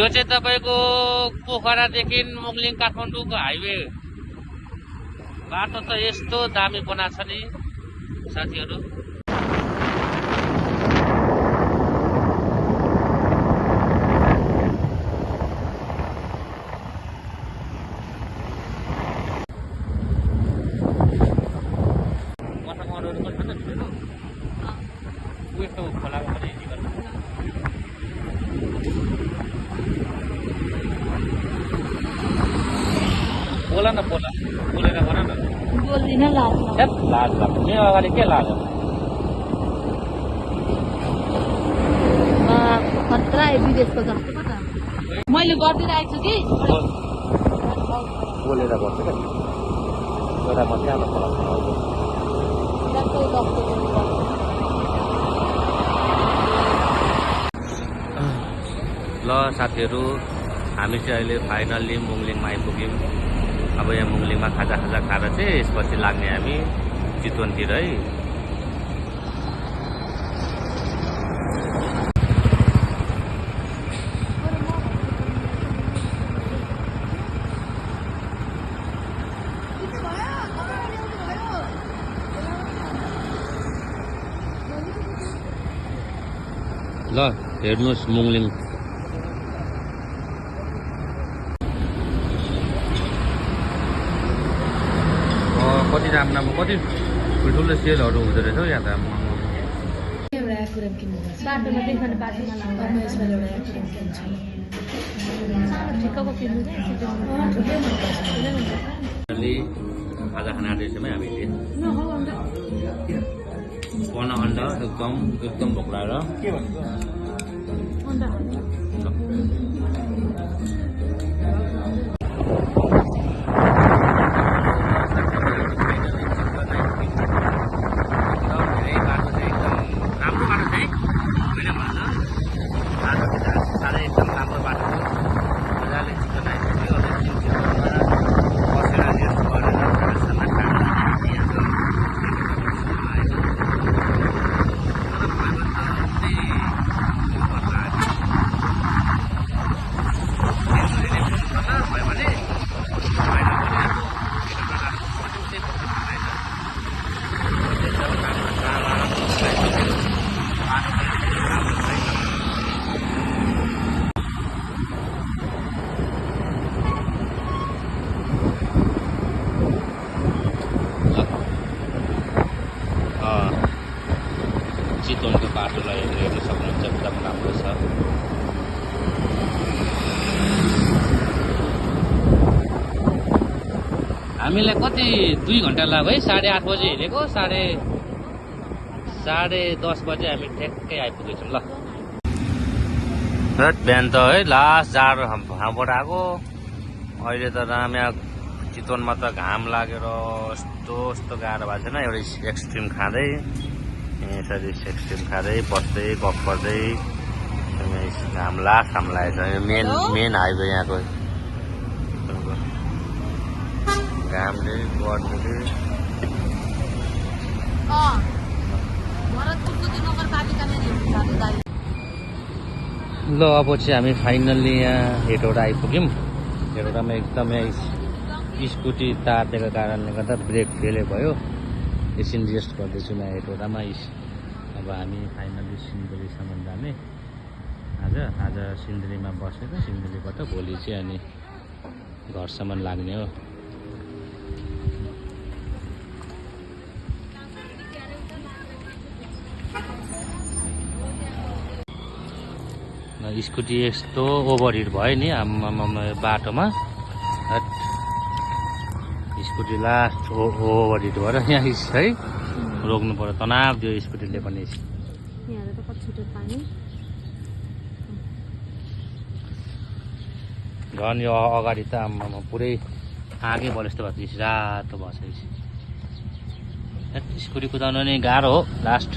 यो चाहिँ तपाईको पोखरादेखि मुगलिङ काठमाडौँको हाइवे बाटो त यस्तो दामी बनाएको छ नि साथीहरु। बोला न बोला बोलेर भन न। बोल्दिन लाज लाज लाग्छ मेरो अगाडि के लाज खतरा विदेशको जस्तो पो त मैले गरिदिरहेको छु कि बोलेर गर्छु क्या एउटा मात्रै आमा ल साथीहरु हामी चाहिँ अहिले फाइनल्ली मुगलिङमा आइपुग्यौँ। अब यहाँ मुगलिङमा खाजा खाएर चाहिँ यसपछि लाग्ने हामी चितवनतिर है। ल हेर्नुहोस् मुगलिङ कति राम्रो कति ठुल्ठुलो सेलहरू हुँदो रहेछ हौ यहाँ त। बाटोमा देखाउने बाटोमा खाजा खाना आँटेछौँ है हामीले। पन्ना अन्डा एकदम भोक लागेर चितवनको बाटोलाई हेर्न सक्नुहुन्छ एकदम राम्रो छ। हामीलाई कति 2 घण्टा लाग्यो है। 8:30 बजे हिँडेको 10:30 बजे हामी ठ्याक्कै आइपुगेछौँ। ल बिहान त है लास्ट जाडो हामबाट आएको। अहिले त यहाँ चितवनमा त घाम लागेर यस्तो गाह्रो भएको छैन। एउटा एक्सट्रिम खाँदै यसरी एक्सट्रिम खाँदै बस्दै गफ गर्दै घाम लागेको छ। मेन हाइवे यहाँको घामले गर्दै। ल अब चाहिँ हामी फाइनल्ली यहाँ हेटौडा आइपुग्यौँ। हेटौडामा एकदमै स्कुटी तातेको कारणले गर्दा ब्रेक फेल भयो। एकछिन रेस्ट गर्दैछु म हेटौडामा। अब हामी फाइनल्ली सिन्धुलीसम्म जाने। आज सिन्धुलीमा बसेर सिन्धुलीबाट भोलि चाहिँ अनि घरसम्म लाग्ने हो। स्कुटी यस्तो ओभरहिट भयो नि बाटोमा। स्कुटी लास्ट ओभरहिट भएर यहाँ है रोक्नु पर्यो। तनाव दियो स्कुटीले पनि। झन् यो अगाडि त आम्मामा पुरै आगै भयो जस्तो भएको रातो भएछ। स्कुटी कुदाउनु नै गाह्रो हो लास्ट।